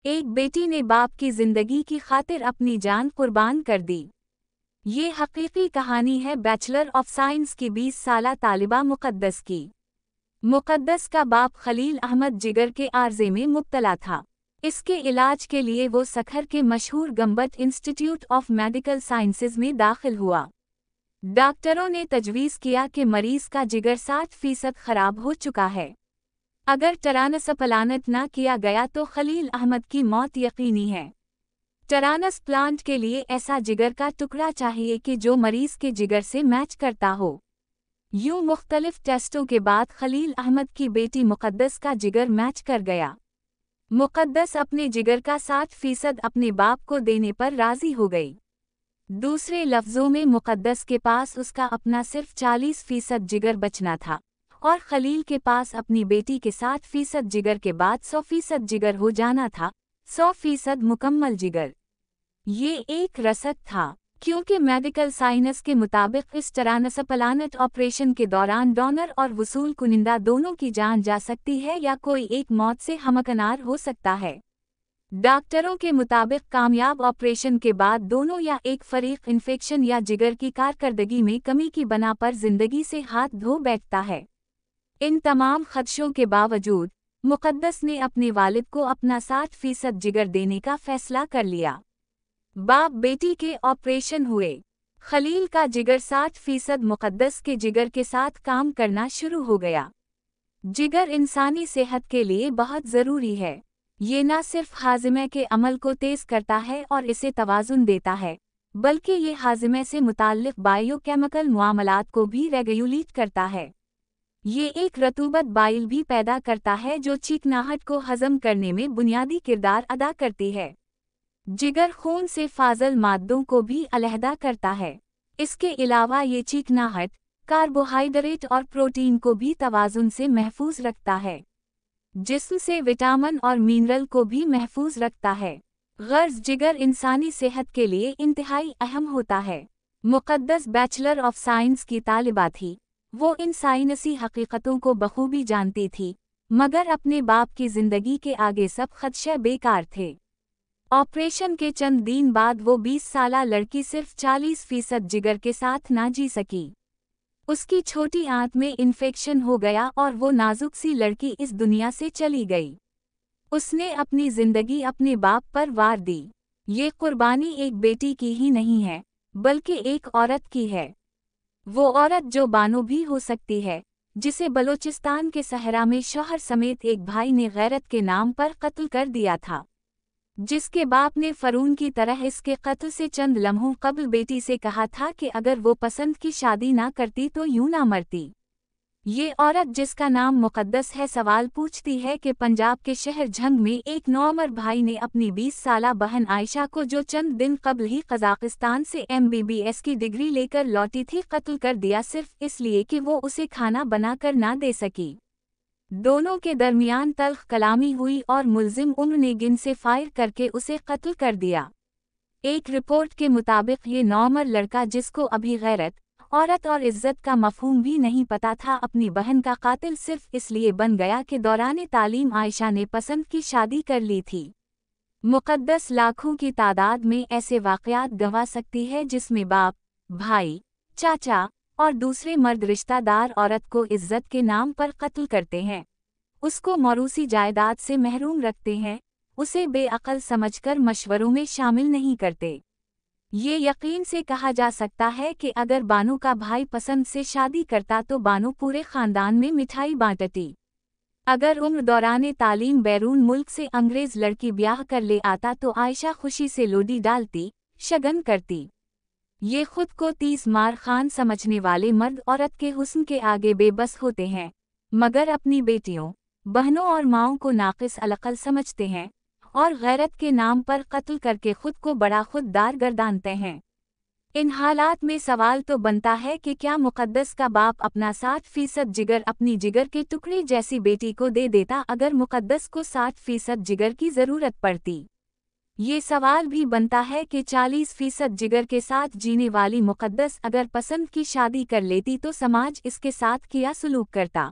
ایک بیٹی نے باپ کی زندگی کی خاطر اپنی جان قربان کر دی۔ یہ حقیقی کہانی ہے بیچلر آف سائنس کی 20 سالہ طالبہ مقدس کی۔ مقدس کا باپ خلیل احمد جگر کے عارضے میں مبتلا تھا۔ اس کے علاج کے لیے وہ سکھر کے مشہور Gambat institute of medical sciences میں داخل ہوا۔ ڈاکٹروں نے تجویز کیا کہ مریض کا جگر 60% خراب ہو چکا ہے۔ اگر ٹرانسپلانٹ نہ کیا گیا تو خلیل احمد کی موت یقینی ہے۔ ٹرانسپلانٹ کے لیے ایسا جگر کا ٹکڑا چاہیے کہ جو مریض کے جگر سے میچ کرتا ہو۔ یوں مختلف ٹیسٹوں کے بعد خلیل احمد کی بیٹی مقدس کا جگر میچ کر گیا۔ مقدس اپنے جگر کا 60% اپنے باپ کو دینے پر راضی ہو گئی۔ دوسرے لفظوں میں مقدس کے پاس اس کا اپنا صرف 40% جگر بچنا تھا، اور خلیل کے پاس اپنی بیٹی کے 60% جگر کے بعد 100% جگر ہو جانا تھا، 100% مکمل جگر۔ یہ ایک رسک تھا، کیونکہ میڈیکل سائنس کے مطابق اس ٹرانسپلانٹ آپریشن کے دوران ڈونر اور وصول کنندہ دونوں کی جان جا سکتی ہے یا کوئی ایک موت سے ہمکنار ہو سکتا ہے۔ ڈاکٹروں کے مطابق کامیاب آپریشن کے بعد دونوں یا ایک فریق انفیکشن یا جگر کی کارکردگی میں کمی کی بنا پر زندگی سے ہاتھ دھو بیٹھتا ہے۔ ان تمام خدشوں کے باوجود، مقدس نے اپنے والد کو اپنا 60% جگر دینے کا فیصلہ کر لیا۔ باپ بیٹی کے آپریشن ہوئے۔ خلیل کا جگر 60% مقدس کے جگر کے ساتھ کام کرنا شروع ہو گیا۔ جگر انسانی صحت کے لیے بہت ضروری ہے۔ یہ نہ صرف ہاضمے کے عمل کو تیز کرتا ہے اور اسے توازن دیتا ہے، بلکہ یہ ہاضمے سے متعلق بائیو کیمیکل معاملات کو بھی ریگولیٹ کرتا ہے۔ یہ ایک رطوبت بائل بھی پیدا کرتا ہے جو چکناہٹ کو ہضم کرنے میں بنیادی کردار ادا کرتی ہے۔ جگر خون سے فاضل مادوں کو بھی علیحدہ کرتا ہے۔ اس کے علاوہ یہ چکناہٹ، کاربوہائیڈریٹ اور پروٹین کو بھی توازن سے محفوظ رکھتا ہے۔ جسم سے وٹامن اور منرل کو بھی محفوظ رکھتا ہے۔ غرض جگر انسانی صحت کے لیے انتہائی اہم ہوتا ہے۔ مقدس بیچلر آف سائنس کی طالبہ تھی۔ وہ ان سائنسی حقیقتوں کو بخوبی جانتی تھی، مگر اپنے باپ کی زندگی کے آگے سب خدشے بیکار تھے۔ آپریشن کے چند دن بعد وہ 20 سالہ لڑکی صرف 40% جگر کے ساتھ نہ جی سکی۔ اس کی چھوٹی آنت میں انفیکشن ہو گیا اور وہ نازک سی لڑکی اس دنیا سے چلی گئی۔ اس نے اپنی زندگی اپنے باپ پر وار دی۔ یہ قربانی ایک بیٹی کی ہی نہیں ہے، بلکہ ایک عورت کی ہے۔ وہ عورت جو بانو بھی ہو سکتی ہے، جسے بلوچستان کے صحرا میں شوہر سمیت ایک بھائی نے غیرت کے نام پر قتل کر دیا تھا، جس کے باپ نے فرعون کی طرح اس کے قتل سے چند لمحوں قبل بیٹی سے کہا تھا کہ اگر وہ پسند کی شادی نہ کرتی تو یوں نہ مرتی۔ یہ عورت جس کا نام مقدس ہے سوال پوچھتی ہے کہ پنجاب کے شہر جھنگ میں ایک نوعمر بھائی نے اپنی 20 سالہ بہن عائشہ کو جو چند دن قبل ہی قزاقستان سے MBBS کی ڈگری لے کر لوٹی تھی قتل کر دیا صرف اس لیے کہ وہ اسے کھانا بنا کر نہ دے سکی۔ دونوں کے درمیان تلخ کلامی ہوئی اور ملزم عمر نے گن سے فائر کر کے اسے قتل کر دیا۔ ایک رپورٹ کے مطابق یہ نوعمر لڑکا جس کو ابھی غیرت، عورت اور عزت کا مفہوم بھی نہیں پتا تھا اپنی بہن کا قاتل صرف اس لیے بن گیا کہ دوران تعلیم عائشہ نے پسند کی شادی کر لی تھی۔ مقدس لاکھوں کی تعداد میں ایسے واقعات گنوا سکتی ہے جس میں باپ، بھائی، چاچا اور دوسرے مرد رشتہ دار عورت کو عزت کے نام پر قتل کرتے ہیں، اس کو موروثی جائیداد سے محروم رکھتے ہیں، اسے بے عقل سمجھ کر مشوروں میں شامل نہیں کرتے۔ یہ یقین سے کہا جا سکتا ہے کہ اگر بانو کا بھائی پسند سے شادی کرتا تو بانو پورے خاندان میں مٹھائی بانٹتی۔ اگر عمر دوران تعلیم بیرون ملک سے انگریز لڑکی بیاہ کر لے آتا تو عائشہ خوشی سے لوڈی ڈالتی، شگن کرتی۔ یہ خود کو 30 مار خان سمجھنے والے مرد عورت کے حسن کے آگے بے بس ہوتے ہیں، مگر اپنی بیٹیوں، بہنوں اور ماؤں کو ناقص العقل سمجھتے ہیں، اور غیرت کے نام پر قتل کر کے خود کو بڑا خوددار گردانتے ہیں۔ ان حالات میں سوال تو بنتا ہے کہ کیا مقدس کا باپ اپنا 60% جگر اپنی جگر کے ٹکڑے جیسی بیٹی کو دے دیتا اگر مقدس کو 60% جگر کی ضرورت پڑتی؟ یہ سوال بھی بنتا ہے کہ 40% جگر کے ساتھ جینے والی مقدس اگر پسند کی شادی کر لیتی تو سماج اس کے ساتھ کیا سلوک کرتا؟